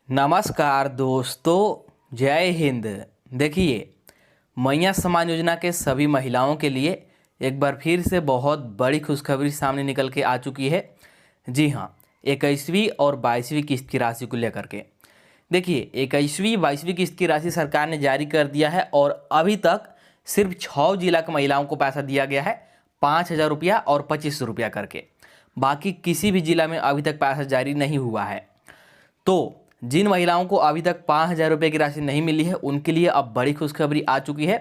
नमस्कार दोस्तों, जय हिंद। देखिए, मैया सम्मान योजना के सभी महिलाओं के लिए एक बार फिर से बहुत बड़ी खुशखबरी सामने निकल के आ चुकी है। जी हाँ, 21वीं और 22वीं किस्त की राशि को लेकर के। देखिए, 21वीं 22वीं किस्त की राशि सरकार ने जारी कर दिया है और अभी तक सिर्फ 6 जिला की महिलाओं को पैसा दिया गया है, 5,000 रुपया और 2500 रुपया करके। बाकी किसी भी जिला में अभी तक पैसा जारी नहीं हुआ है। तो जिन महिलाओं को अभी तक 5,000 रुपये की राशि नहीं मिली है, उनके लिए अब बड़ी खुशखबरी आ चुकी है,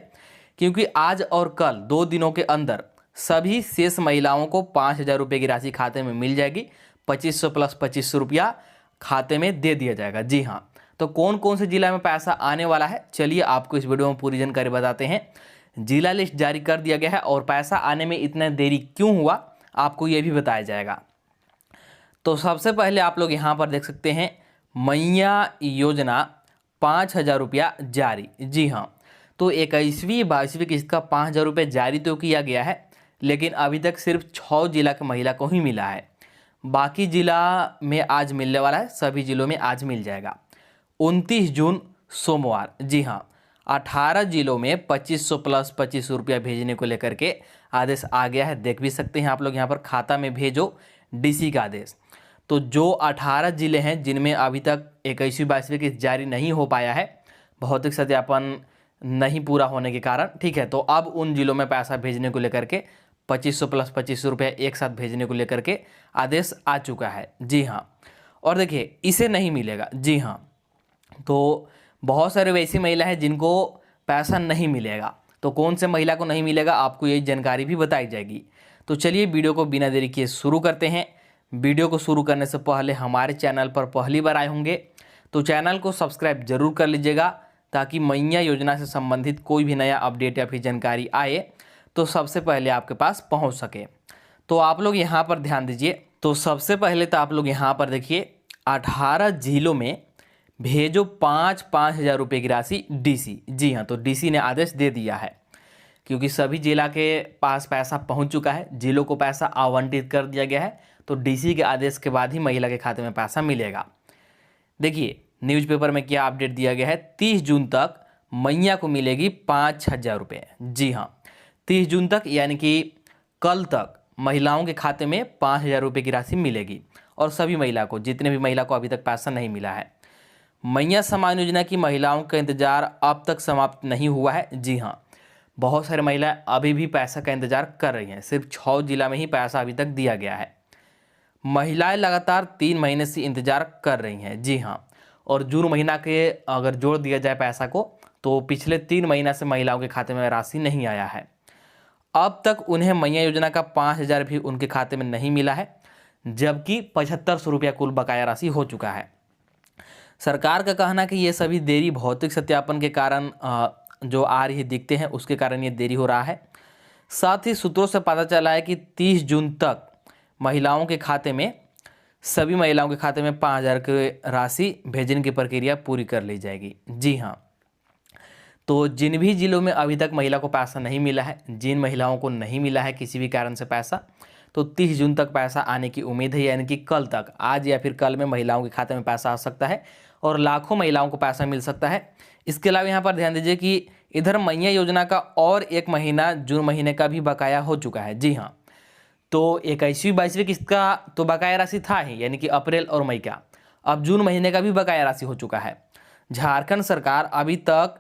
क्योंकि आज और कल 2 दिनों के अंदर सभी शेष महिलाओं को 5,000 रुपये की राशि खाते में मिल जाएगी। 2500 प्लस 2500 रुपया खाते में दे दिया जाएगा। जी हाँ, तो कौन कौन से जिला में पैसा आने वाला है, चलिए आपको इस वीडियो में पूरी जानकारी बताते हैं। जिला लिस्ट जारी कर दिया गया है और पैसा आने में इतना देरी क्यों हुआ, आपको ये भी बताया जाएगा। तो सबसे पहले आप लोग यहाँ पर देख सकते हैं, मैया योजना 5,000 रुपया जारी। जी हाँ, तो 21वीं 22वीं किस्त का 5,000 रुपये जारी तो किया गया है, लेकिन अभी तक सिर्फ 6 जिला की महिला को ही मिला है। बाकी जिला में आज मिलने वाला है, सभी जिलों में आज मिल जाएगा। 29 जून सोमवार। जी हाँ, 18 जिलों में 2500 प्लस 2500 रुपया भेजने को लेकर के आदेश आ गया है। देख भी सकते हैं आप लोग यहाँ पर, खाता में भेजो डीसी का आदेश। तो जो 18 जिले हैं जिनमें अभी तक 21वीं 22वीं किस्त जारी नहीं हो पाया है, भौतिक सत्यापन नहीं पूरा होने के कारण, ठीक है, तो अब उन जिलों में पैसा भेजने को लेकर के 2500 प्लस 2500 रुपये एक साथ भेजने को लेकर के आदेश आ चुका है। जी हाँ, और देखिए, इसे नहीं मिलेगा। जी हाँ, तो बहुत सारे वैसी महिला हैं जिनको पैसा नहीं मिलेगा। तो कौन से महिला को नहीं मिलेगा, आपको यही जानकारी भी बताई जाएगी। तो चलिए वीडियो को बिना देरी किए शुरू करते हैं। वीडियो को शुरू करने से पहले हमारे चैनल पर पहली बार आए होंगे तो चैनल को सब्सक्राइब जरूर कर लीजिएगा, ताकि मैया योजना से संबंधित कोई भी नया अपडेट या फिर जानकारी आए तो सबसे पहले आपके पास पहुंच सके। तो आप लोग यहाँ पर ध्यान दीजिए। तो सबसे पहले तो आप लोग यहाँ पर देखिए, 18 जिलों में भेजो 5,000 रुपये की राशि डीसी। जी हाँ, तो डीसी ने आदेश दे दिया है, क्योंकि सभी जिला के पास पैसा पहुंच चुका है, जिलों को पैसा आवंटित कर दिया गया है। तो डीसी के आदेश के बाद ही महिला के खाते में पैसा मिलेगा। देखिए, न्यूज़पेपर में क्या अपडेट दिया गया है, 30 जून तक मैया को मिलेगी 5,000 रुपये। जी हाँ, 30 जून तक यानी कि कल तक महिलाओं के खाते में 5,000 रुपये की राशि मिलेगी। और सभी महिला को, जितने भी महिला को अभी तक पैसा नहीं मिला है, मैया सम्मान योजना की महिलाओं का इंतजार अब तक समाप्त नहीं हुआ है। जी हाँ, बहुत सारी महिलाएं अभी भी पैसा का इंतजार कर रही हैं। सिर्फ 6 जिला में ही पैसा अभी तक दिया गया है। महिलाएं लगातार 3 महीने से इंतजार कर रही हैं। जी हाँ, और जून महीना के अगर जोड़ दिया जाए पैसा को, तो पिछले 3 महीना से महिलाओं के खाते में राशि नहीं आया है। अब तक उन्हें मैया योजना का 5,000 भी उनके खाते में नहीं मिला है, जबकि 7,500 रुपया कुल बकाया राशि हो चुका है। सरकार का कहना है कि ये सभी देरी भौतिक सत्यापन के कारण जो आ रही दिखते हैं, उसके कारण ये देरी हो रहा है। साथ ही सूत्रों से पता चला है कि 30 जून तक महिलाओं के खाते में, सभी महिलाओं के खाते में 5,000 की राशि भेजने की प्रक्रिया पूरी कर ली जाएगी। जी हाँ, तो जिन भी जिलों में अभी तक महिला को पैसा नहीं मिला है, जिन महिलाओं को नहीं मिला है किसी भी कारण से पैसा, तो 30 जून तक पैसा आने की उम्मीद है, यानी कि कल तक, आज या फिर कल में महिलाओं के खाते में पैसा आ सकता है और लाखों महिलाओं को पैसा मिल सकता है। इसके अलावा यहाँ पर ध्यान दीजिए कि इधर मैया योजना का और एक महीना, जून महीने का भी बकाया हो चुका है। जी हाँ, तो 21वीं 22वीं किस्त का तो बकाया राशि था ही, यानी कि अप्रैल और मई का। अब जून महीने का भी बकाया राशि हो चुका है। झारखंड सरकार अभी तक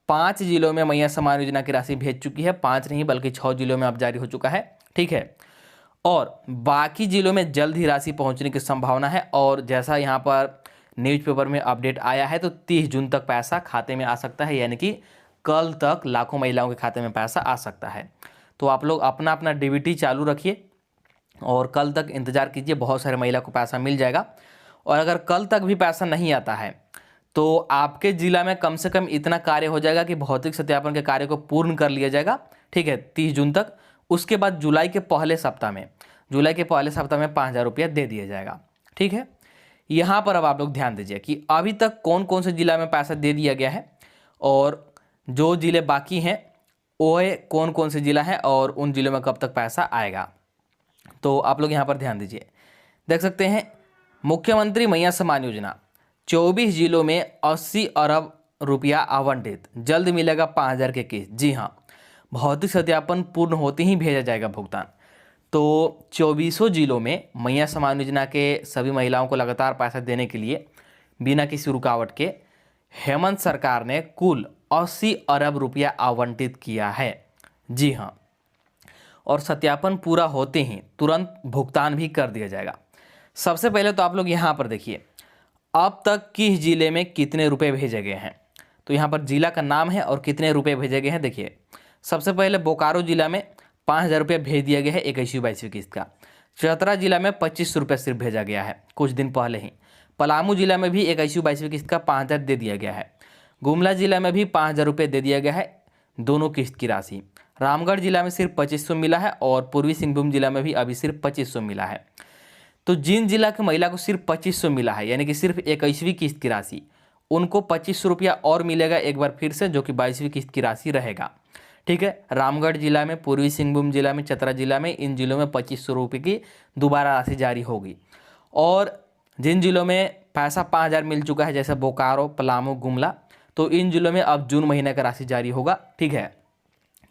5 जिलों में मैया सम्मान योजना की राशि भेज चुकी है। 5 नहीं बल्कि 6 जिलों में अब जारी हो चुका है, ठीक है, और बाकी जिलों में जल्द ही राशि पहुंचने की संभावना है। और जैसा यहाँ पर न्यूज़पेपर में अपडेट आया है, तो 30 जून तक पैसा खाते में आ सकता है, यानी कि कल तक लाखों महिलाओं के खाते में पैसा आ सकता है। तो आप लोग अपना अपना डीबीटी चालू रखिए और कल तक इंतज़ार कीजिए, बहुत सारे महिला को पैसा मिल जाएगा। और अगर कल तक भी पैसा नहीं आता है, तो आपके ज़िला में कम से कम इतना कार्य हो जाएगा कि भौतिक सत्यापन के कार्य को पूर्ण कर लिया जाएगा, ठीक है, 30 जून तक। उसके बाद जुलाई के पहले सप्ताह में 5,000 रुपया दे दिया जाएगा, ठीक है। यहाँ पर अब आप लोग ध्यान दीजिए कि अभी तक कौन कौन से जिला में पैसा दे दिया गया है और जो जिले बाकी हैं वो कौन कौन से जिला हैं और उन जिलों में कब तक पैसा आएगा। तो आप लोग यहाँ पर ध्यान दीजिए, देख सकते हैं, मुख्यमंत्री मैया सम्मान योजना 24 जिलों में 80 अरब रुपया आवंटित, जल्द मिलेगा 5,000 के किस्त। जी हाँ, भौतिक सत्यापन पूर्ण होते ही भेजा जाएगा भुगतान। तो 24 जिलों में मैया समान योजना के सभी महिलाओं को लगातार पैसा देने के लिए बिना किसी रुकावट के हेमंत सरकार ने कुल 80 अरब रुपया आवंटित किया है। जी हाँ, और सत्यापन पूरा होते ही तुरंत भुगतान भी कर दिया जाएगा। सबसे पहले तो आप लोग यहाँ पर देखिए, अब तक किस जिले में कितने रुपए भेजे गए हैं। तो यहाँ पर जिला का नाम है और कितने रुपए भेजे गए हैं देखिए। सबसे पहले बोकारो जिला में 5,000 रुपये भेज दिया गया है 21वीं-22वीं किस्त का। चतरा जिला में 25 रुपये सिर्फ भेजा गया है कुछ दिन पहले ही। पलामू जिला में भी 21वीं-22वीं किस्त का 5,000 दे दिया गया है। गुमला जिला में भी 5,000 रुपये दे दिया गया है दोनों किस्त की राशि। रामगढ़ जिला में सिर्फ 2500 मिला है और पूर्वी सिंहभूम जिला में भी अभी सिर्फ 2500 मिला है। तो जिन जिला की महिला को सिर्फ 2500 मिला है, यानी कि सिर्फ 21वीं किस्त की राशि, उनको 2500 रुपया और मिलेगा एक बार फिर से, जो कि 22वीं किस्त की राशि रहेगा। ठीक है, रामगढ़ जिला में, पूर्वी सिंहभूम जिला में, चतरा जिला में, इन जिलों में 2500 रुपये की दोबारा राशि जारी होगी। और जिन जिलों में पैसा 5,000 मिल चुका है, जैसे बोकारो, पलामू, गुमला, तो इन जिलों में अब जून महीने का राशि जारी होगा। ठीक है,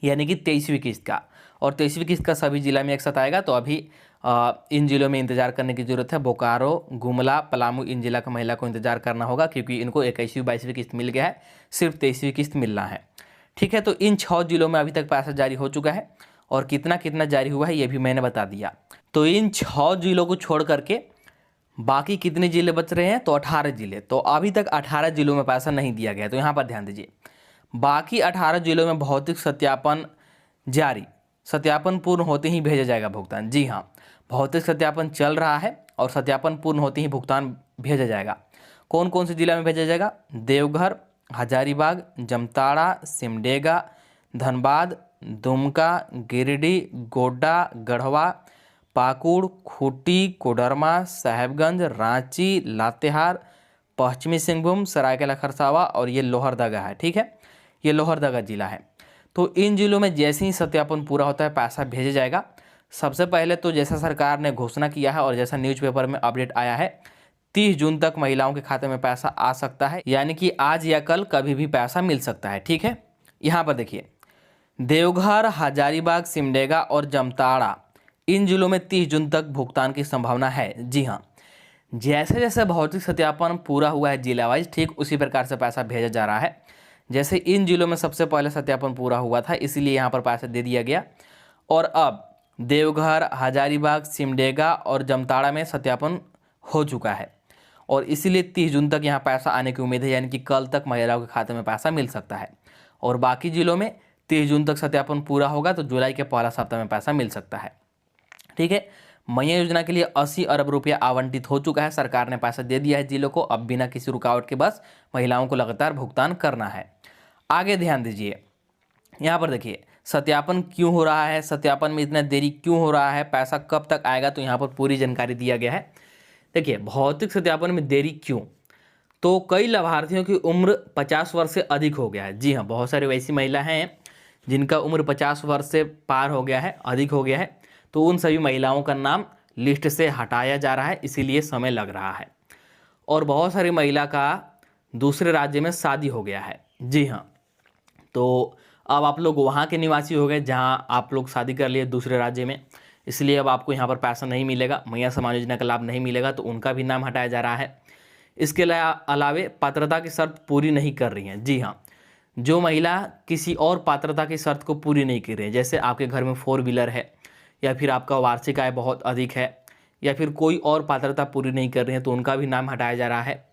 यानी कि 23वीं किस्त का, और 23वीं किस्त का सभी जिला में एक साथ आएगा। तो अभी इन जिलों में इंतजार करने की जरूरत है। बोकारो, गुमला, पलामू, इन जिला का महिला को इंतजार करना होगा, क्योंकि इनको 21वीं-22वीं किस्त मिल गया है, सिर्फ 23वीं किस्त मिलना है। ठीक है, तो इन 6 जिलों में अभी तक पैसा जारी हो चुका है, और कितना कितना जारी हुआ है ये भी मैंने बता दिया। तो इन 6 जिलों को छोड़ करके बाकी कितने जिले बच रहे हैं, तो 18 जिले। तो अभी तक 18 जिलों में पैसा नहीं दिया गया। तो यहाँ पर ध्यान दीजिए, बाकी 18 जिलों में भौतिक सत्यापन जारी, सत्यापन पूर्ण होते ही भेजा जाएगा भुगतान। जी हाँ, भौतिक सत्यापन चल रहा है और सत्यापन पूर्ण होते ही भुगतान भेजा जाएगा। कौन कौन से जिला में भेजा जाएगा? देवघर, हजारीबाग, जामताड़ा, सिमडेगा, धनबाद, दुमका, गिरिडीह, गोड्डा, गढ़वा, पाकुड़, खूंटी, कोडरमा, साहेबगंज, रांची, लातेहार, पश्चिमी सिंहभूम, सरायकेला खरसावा, और ये लोहरदगा है। ठीक है, ये लोहरदगा जिला है। तो इन जिलों में जैसे ही सत्यापन पूरा होता है पैसा भेजा जाएगा। सबसे पहले तो जैसा सरकार ने घोषणा किया है और जैसा न्यूज़पेपर में अपडेट आया है, 30 जून तक महिलाओं के खाते में पैसा आ सकता है, यानी कि आज या कल कभी भी पैसा मिल सकता है। ठीक है, यहाँ पर देखिए, देवघर, हजारीबाग, सिमडेगा और जामताड़ा, इन जिलों में 30 जून तक भुगतान की संभावना है। जी हाँ, जैसे जैसे भौतिक सत्यापन पूरा हुआ है जिला वाइज, ठीक उसी प्रकार से पैसा भेजा जा रहा है। जैसे इन जिलों में सबसे पहले सत्यापन पूरा हुआ था, इसीलिए यहाँ पर पैसा दे दिया गया, और अब देवघर, हजारीबाग, सिमडेगा और जामताड़ा में सत्यापन हो चुका है, और इसीलिए 30 जून तक यहाँ पैसा आने की उम्मीद है, यानी कि कल तक महिलाओं के खाते में पैसा मिल सकता है। और बाकी जिलों में 30 जून तक सत्यापन पूरा होगा, तो जुलाई के पहला सप्ताह में पैसा मिल सकता है। ठीक है, मैया योजना के लिए 80 अरब रुपया आवंटित हो चुका है, सरकार ने पैसा दे दिया है जिलों को। अब बिना किसी रुकावट के बस महिलाओं को लगातार भुगतान करना है। आगे ध्यान दीजिए, यहाँ पर देखिए, सत्यापन क्यों हो रहा है, सत्यापन में इतना देरी क्यों हो रहा है, पैसा कब तक आएगा, तो यहाँ पर पूरी जानकारी दिया गया है। देखिए, भौतिक सत्यापन में देरी क्यों, तो कई लाभार्थियों की उम्र 50 वर्ष से अधिक हो गया है। जी हाँ, बहुत सारी वैसी महिला हैं जिनका उम्र 50 वर्ष से पार हो गया है, अधिक हो गया है, तो उन सभी महिलाओं का नाम लिस्ट से हटाया जा रहा है, इसीलिए समय लग रहा है। और बहुत सारी महिला का दूसरे राज्य में शादी हो गया है। जी हाँ, तो अब आप लोग वहाँ के निवासी हो गए जहाँ आप लोग शादी कर लिए दूसरे राज्य में, इसलिए अब आपको यहाँ पर पैसा नहीं मिलेगा, मैया समान योजना का लाभ नहीं मिलेगा, तो उनका भी नाम हटाया जा रहा है। इसके अलावे पात्रता की शर्त पूरी नहीं कर रही हैं। जी हाँ, जो महिला किसी और पात्रता की शर्त को पूरी नहीं कर रही है, जैसे आपके घर में 4 व्हीलर है, या फिर आपका वार्षिक आय बहुत अधिक है, या फिर कोई और पात्रता पूरी नहीं कर रही है, तो उनका भी नाम हटाया जा रहा है।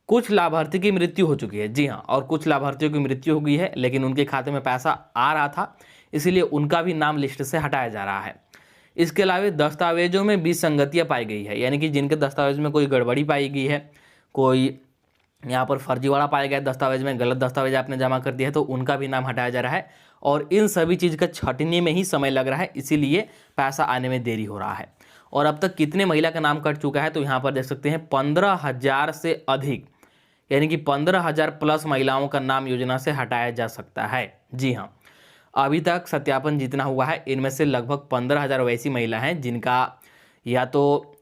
कुछ लाभार्थी की मृत्यु हो चुकी है। जी हाँ, और कुछ लाभार्थियों की मृत्यु हो गई है, लेकिन उनके खाते में पैसा आ रहा था, इसीलिए उनका भी नाम लिस्ट से हटाया जा रहा है। इसके अलावा दस्तावेजों में विसंगतियाँ पाई गई है, यानी कि जिनके दस्तावेज में कोई गड़बड़ी पाई गई है, कोई यहाँ पर फर्जीवाड़ा पाया गया दस्तावेज में, गलत दस्तावेज आपने जमा कर दिया है, तो उनका भी नाम हटाया जा रहा है। और इन सभी चीज़ का छंटने में ही समय लग रहा है, इसीलिए पैसा आने में देरी हो रहा है। और अब तक कितने महिला का नाम कट चुका है, तो यहाँ पर देख सकते हैं 15,000 से अधिक, यानी कि 15,000 प्लस महिलाओं का नाम योजना से हटाया जा सकता है। जी हाँ, अभी तक सत्यापन जितना हुआ है, इनमें से लगभग 15,000 वैसी महिला हैं जिनका या तो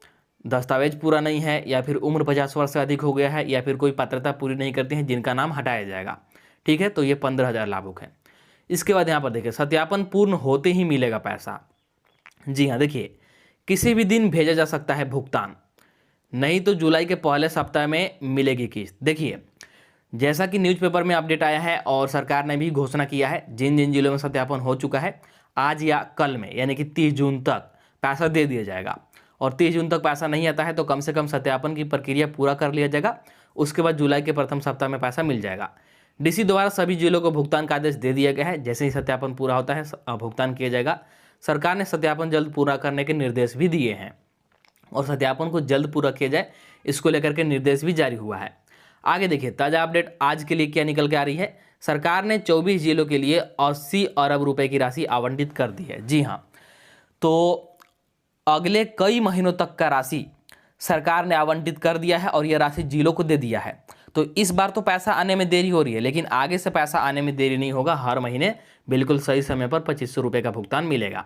दस्तावेज पूरा नहीं है, या फिर उम्र 50 वर्ष से अधिक हो गया है, या फिर कोई पात्रता पूरी नहीं करते हैं, जिनका नाम हटाया जाएगा। ठीक है, तो ये 15,000 लाभुक है। इसके बाद यहाँ पर देखिए, सत्यापन पूर्ण होते ही मिलेगा पैसा। जी हाँ, देखिए किसी भी दिन भेजा जा सकता है भुगतान, नहीं तो जुलाई के पहले सप्ताह में मिलेगी किस्त। देखिए जैसा कि न्यूज़पेपर में अपडेट आया है और सरकार ने भी घोषणा किया है, जिन जिन जिलों में सत्यापन हो चुका है आज या कल में, यानी कि 30 जून तक पैसा दे दिया जाएगा। और 30 जून तक पैसा नहीं आता है तो कम से कम सत्यापन की प्रक्रिया पूरा कर लिया जाएगा, उसके बाद जुलाई के प्रथम सप्ताह में पैसा मिल जाएगा। डीसी द्वारा सभी जिलों को भुगतान का आदेश दे दिया गया है, जैसे ही सत्यापन पूरा होता है भुगतान किया जाएगा। सरकार ने सत्यापन जल्द पूरा करने के निर्देश भी दिए हैं और सत्यापन को जल्द पूरा किया जाए, इसको लेकर के निर्देश भी जारी हुआ है। आगे देखिए ताज़ा अपडेट आज के लिए क्या निकल के आ रही है। सरकार ने 24 जिलों के लिए 80 अरब रुपए की राशि आवंटित कर दी है। जी हाँ, तो अगले कई महीनों तक का राशि सरकार ने आवंटित कर दिया है और यह राशि जिलों को दे दिया है। तो इस बार तो पैसा आने में देरी हो रही है, लेकिन आगे से पैसा आने में देरी नहीं होगा। हर महीने बिल्कुल सही समय पर 2500 रुपये का भुगतान मिलेगा।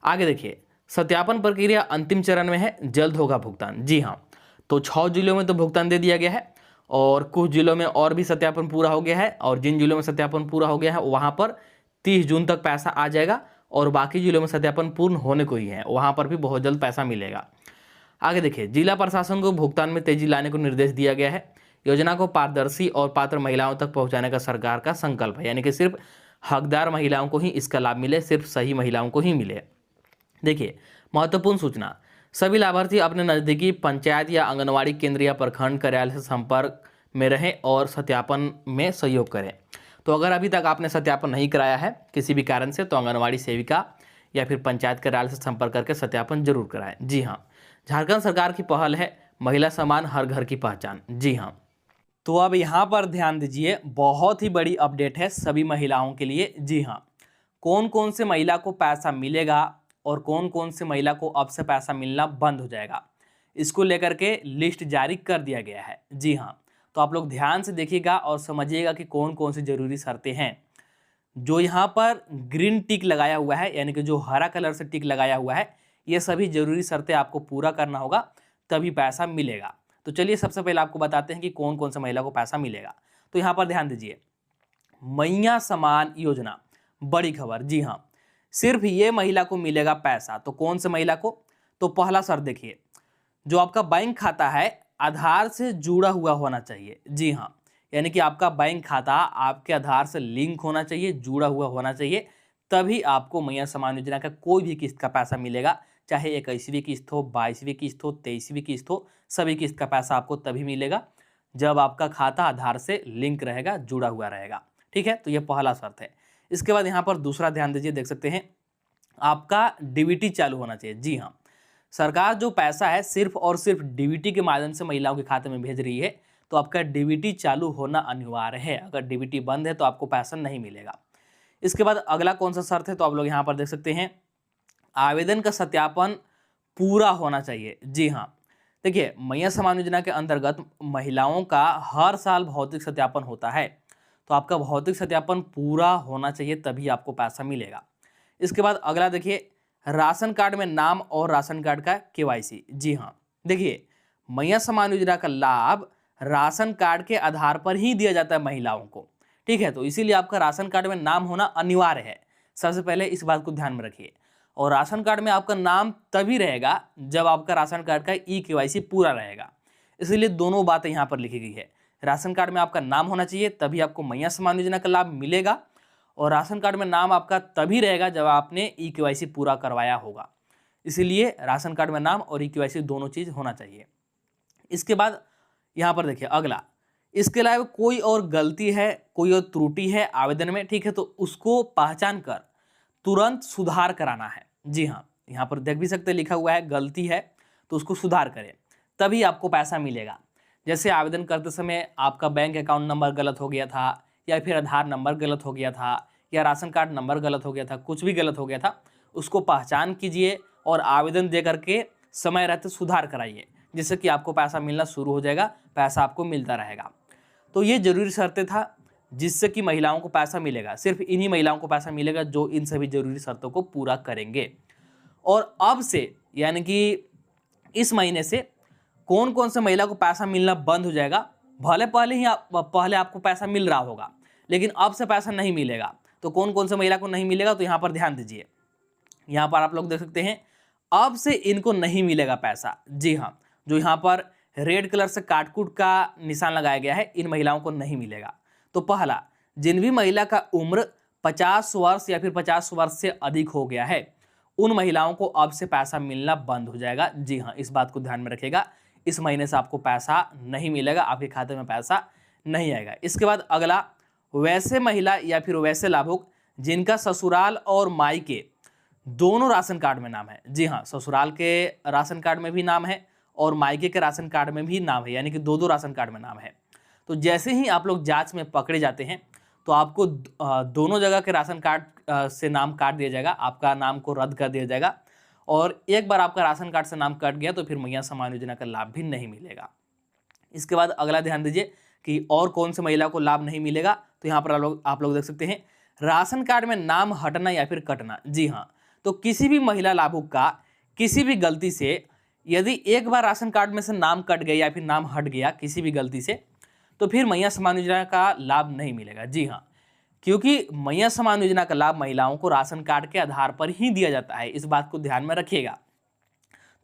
आगे देखिए, सत्यापन प्रक्रिया अंतिम चरण में है, जल्द होगा भुगतान। जी हाँ, तो 6 जिलों में तो भुगतान दे दिया गया है और कुछ जिलों में और भी सत्यापन पूरा हो गया है, और जिन जिलों में सत्यापन पूरा हो गया है वहाँ पर 30 जून तक पैसा आ जाएगा, और बाकी जिलों में सत्यापन पूर्ण होने को ही है, वहाँ पर भी बहुत जल्द पैसा मिलेगा। आगे देखिए, जिला प्रशासन को भुगतान में तेजी लाने को निर्देश दिया गया है। योजना को पारदर्शी और पात्र महिलाओं तक पहुँचाने का सरकार का संकल्प है, यानी कि सिर्फ हकदार महिलाओं को ही इसका लाभ मिले, सिर्फ सही महिलाओं को ही मिले। देखिए महत्वपूर्ण सूचना, सभी लाभार्थी अपने नज़दीकी पंचायत या आंगनवाड़ी केंद्र या प्रखंड कार्यालय से संपर्क में रहें और सत्यापन में सहयोग करें। तो अगर अभी तक आपने सत्यापन नहीं कराया है किसी भी कारण से, तो आंगनवाड़ी सेविका या फिर पंचायत कार्यालय से संपर्क करके सत्यापन जरूर कराएं। जी हाँ, झारखंड सरकार की पहल है महिला सम्मान हर घर की पहचान। जी हाँ, तो अब यहाँ पर ध्यान दीजिए, बहुत ही बड़ी अपडेट है सभी महिलाओं के लिए। जी हाँ, कौन कौन से महिला को पैसा मिलेगा और कौन कौन से महिला को अब से पैसा मिलना बंद हो जाएगा, इसको लेकर के लिस्ट जारी कर दिया गया है। जी हाँ, तो आप लोग ध्यान से देखिएगा और समझिएगा कि कौन कौन सी जरूरी शर्तें हैं। जो यहाँ पर ग्रीन टिक लगाया हुआ है, यानी कि जो हरा कलर से टिक लगाया हुआ है, ये सभी जरूरी शर्तें आपको पूरा करना होगा, तभी पैसा मिलेगा। तो चलिए सबसे पहले आपको बताते हैं कि कौन कौन से महिला को पैसा मिलेगा। तो यहाँ पर ध्यान दीजिए, मैया समान योजना, बड़ी खबर। जी हाँ, सिर्फ ये महिला को मिलेगा पैसा। तो कौन से महिला को? तो पहला शर्त देखिए, जो आपका बैंक खाता है आधार से जुड़ा हुआ होना चाहिए। जी हाँ, यानी कि आपका बैंक खाता आपके आधार से लिंक होना चाहिए, जुड़ा हुआ होना चाहिए, तभी आपको मैया समान योजना का कोई भी किस्त का पैसा मिलेगा। चाहे 21वीं किस्त हो, 22वीं किस्त हो, 23वीं किस्त हो, सभी किस्त का पैसा आपको तभी मिलेगा जब आपका खाता आधार से लिंक रहेगा, जुड़ा हुआ रहेगा। ठीक है, तो ये पहला शर्त है। इसके बाद यहाँ पर दूसरा ध्यान दीजिए, देख सकते हैं आपका डीबीटी चालू होना चाहिए। जी हाँ, सरकार जो पैसा है सिर्फ और सिर्फ डीबीटी के माध्यम से महिलाओं के खाते में भेज रही है, तो आपका डीबीटी चालू होना अनिवार्य है। अगर डीबीटी बंद है तो आपको पैसा नहीं मिलेगा। इसके बाद अगला कौन सा शर्त है, तो आप लोग यहाँ पर देख सकते हैं, आवेदन का सत्यापन पूरा होना चाहिए। जी हाँ, देखिए मैया समान योजना के अंतर्गत महिलाओं का हर साल भौतिक सत्यापन होता है, तो आपका भौतिक सत्यापन पूरा होना चाहिए, तभी आपको पैसा मिलेगा। इसके बाद अगला देखिए, राशन कार्ड में नाम और राशन कार्ड का केवाईसी। जी हाँ, देखिए मैया समान योजना का लाभ राशन कार्ड के आधार पर ही दिया जाता है महिलाओं को। ठीक है, तो इसीलिए आपका राशन कार्ड में नाम होना अनिवार्य है। सबसे पहले इस बात को ध्यान में रखिए। और राशन कार्ड में आपका नाम तभी रहेगा जब आपका राशन कार्ड का केवाईसी पूरा रहेगा। इसलिए दोनों बातें यहाँ पर लिखी गई है। राशन कार्ड में आपका नाम होना चाहिए, तभी आपको मैया समान योजना का लाभ मिलेगा, और राशन कार्ड में नाम आपका तभी रहेगा जब आपने केवाईसी पूरा करवाया होगा। इसीलिए राशन कार्ड में नाम और केवाईसी दोनों चीज़ होना चाहिए। इसके बाद यहाँ पर देखिए अगला, इसके अलावा कोई और गलती है, कोई और त्रुटि है आवेदन में, ठीक है, तो उसको पहचान कर तुरंत सुधार कराना है। जी हाँ, यहाँ पर देख भी सकते लिखा हुआ है गलती है, तो उसको सुधार करें, तभी आपको पैसा मिलेगा। जैसे आवेदन करते समय आपका बैंक अकाउंट नंबर गलत हो गया था, या फिर आधार नंबर गलत हो गया था, या राशन कार्ड नंबर गलत हो गया था, कुछ भी गलत हो गया था, उसको पहचान कीजिए और आवेदन दे करके समय रहते सुधार कराइए, जिससे कि आपको पैसा मिलना शुरू हो जाएगा, पैसा आपको मिलता रहेगा। तो ये जरूरी शर्तें था जिससे कि महिलाओं को पैसा मिलेगा। सिर्फ इन्हीं महिलाओं को पैसा मिलेगा जो इन सभी जरूरी शर्तों को पूरा करेंगे। और अब से यानी कि इस महीने से कौन कौन से महिला को पैसा मिलना बंद हो जाएगा। भले पहले आपको पैसा मिल रहा होगा, लेकिन अब से पैसा नहीं मिलेगा। तो कौन कौन से महिला को नहीं मिलेगा, तो यहाँ पर ध्यान दीजिए। यहाँ पर आप लोग देख सकते हैं, अब से इनको नहीं मिलेगा पैसा। जी हाँ, जो यहाँ पर रेड कलर से काटकूट का निशान लगाया गया है, इन महिलाओं को नहीं मिलेगा। तो पहला, जिन भी महिला का उम्र 50 वर्ष या फिर 50 वर्ष से अधिक हो गया है, उन महिलाओं को अब से पैसा मिलना बंद हो जाएगा। जी हाँ, इस बात को ध्यान में रखिएगा, इस महीने से आपको पैसा नहीं मिलेगा, आपके खाते में पैसा नहीं आएगा। इसके बाद अगला, वैसे महिला या फिर वैसे लाभुक जिनका ससुराल और मायके दोनों राशन कार्ड में नाम है। जी हाँ, ससुराल के राशन कार्ड में भी नाम है और मायके के राशन कार्ड में भी नाम है, यानी कि दो राशन कार्ड में नाम है। तो जैसे ही आप लोग जांच में पकड़े जाते हैं, तो आपको दोनों जगह के राशन कार्ड से नाम काट दिया जाएगा, आपका नाम को रद्द कर दिया जाएगा। और एक बार आपका राशन कार्ड से नाम कट गया तो फिर मैया सम्मान योजना का लाभ भी नहीं मिलेगा। इसके बाद अगला ध्यान दीजिए कि और कौन से महिला को लाभ नहीं मिलेगा। तो यहाँ पर आप लोग देख सकते हैं, राशन कार्ड में नाम हटना या फिर कटना। जी हाँ, तो किसी भी महिला लाभुक का किसी भी गलती से यदि एक बार राशन कार्ड में से नाम कट गया या फिर नाम हट गया किसी भी गलती से, तो फिर मैया सम्मान योजना का लाभ नहीं मिलेगा। जी हाँ, क्योंकि मैया सम्मान योजना का लाभ महिलाओं को राशन कार्ड के आधार पर ही दिया जाता है, इस बात को ध्यान में रखिएगा।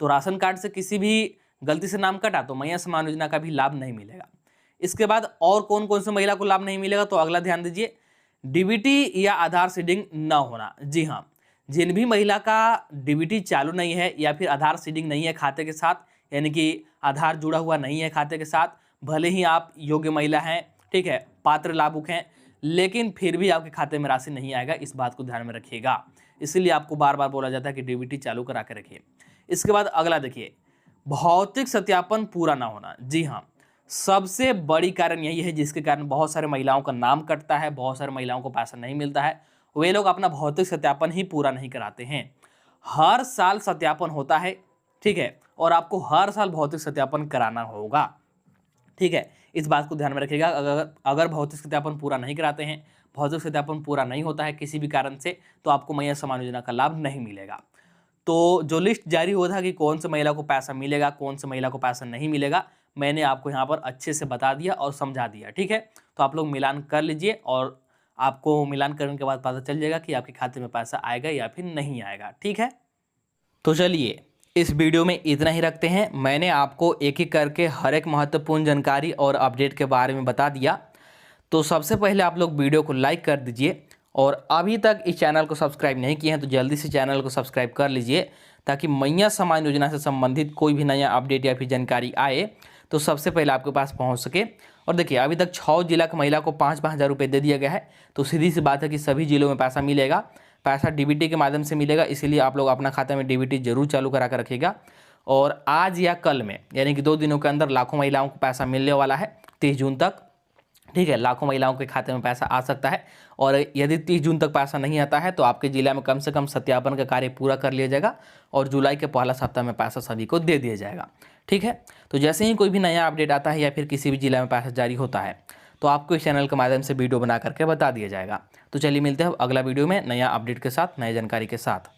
तो राशन कार्ड से किसी भी गलती से नाम कटा तो मैया सम्मान योजना का भी लाभ नहीं मिलेगा। इसके बाद और कौन कौन से महिला को लाभ नहीं मिलेगा, तो अगला ध्यान दीजिए, डीबीटी या आधार सीडिंग न होना। जी हाँ, जिन भी महिला का डीबीटी चालू नहीं है या फिर आधार सीडिंग नहीं है खाते के साथ, यानी कि आधार जुड़ा हुआ नहीं है खाते के साथ, भले ही आप योग्य महिला हैं, ठीक है, पात्र लाभुक हैं, लेकिन फिर भी आपके खाते में राशि नहीं आएगा, इस बात को ध्यान में रखिएगा। इसीलिए आपको बार बार बोला जाता है कि डीबीटी चालू करा के रखिए। इसके बाद अगला देखिए, भौतिक सत्यापन पूरा ना होना। जी हाँ, सबसे बड़ी कारण यही है जिसके कारण बहुत सारे महिलाओं का नाम कटता है, बहुत सारे महिलाओं को पैसा नहीं मिलता है। वे लोग अपना भौतिक सत्यापन ही पूरा नहीं कराते हैं। हर साल सत्यापन होता है, ठीक है, और आपको हर साल भौतिक सत्यापन कराना होगा, ठीक है, इस बात को ध्यान में रखिएगा। अगर भौतिक सत्यापन पूरा नहीं कराते हैं, भौतिक सत्यापन पूरा नहीं होता है किसी भी कारण से, तो आपको मैया सम्मान योजना का लाभ नहीं मिलेगा। तो जो लिस्ट जारी हुआ था कि कौन से महिला को पैसा मिलेगा, कौन से महिला को पैसा नहीं मिलेगा, मैंने आपको यहाँ पर अच्छे से बता दिया और समझा दिया, ठीक है। तो आप लोग मिलान कर लीजिए और आपको मिलान करने के बाद पता चल जाएगा कि आपके खाते में पैसा आएगा या फिर नहीं आएगा, ठीक है। तो चलिए, इस वीडियो में इतना ही रखते हैं। मैंने आपको एक एक करके हर एक महत्वपूर्ण जानकारी और अपडेट के बारे में बता दिया। तो सबसे पहले आप लोग वीडियो को लाइक कर दीजिए, और अभी तक इस चैनल को सब्सक्राइब नहीं किए हैं तो जल्दी से चैनल को सब्सक्राइब कर लीजिए, ताकि मैया सम्मान योजना से संबंधित कोई भी नया अपडेट या फिर जानकारी आए तो सबसे पहले आपके पास पहुंच सके। और देखिए, अभी तक 6 जिला की महिला को 5-5 हज़ार रुपये दे दिया गया है। तो सीधी सी बात है कि सभी जिलों में पैसा मिलेगा, पैसा डीबीटी के माध्यम से मिलेगा। इसीलिए आप लोग अपना खाते में डीबीटी जरूर चालू करा कर रखिएगा। और आज या कल में, यानी कि 2 दिनों के अंदर लाखों महिलाओं को पैसा मिलने वाला है, 30 जून तक, ठीक है। लाखों महिलाओं के खाते में पैसा आ सकता है। और यदि 30 जून तक पैसा नहीं आता है तो आपके जिला में कम से कम सत्यापन का कार्य पूरा कर लिया जाएगा और जुलाई के पहला सप्ताह में पैसा सभी को दे दिया जाएगा, ठीक है। तो जैसे ही कोई भी नया अपडेट आता है या फिर किसी भी जिला में पैसा जारी होता है तो आपको इस चैनल के माध्यम से वीडियो बना करके बता दिया जाएगा। तो चलिए मिलते हैं अगला वीडियो में नया अपडेट के साथ, नई जानकारी के साथ।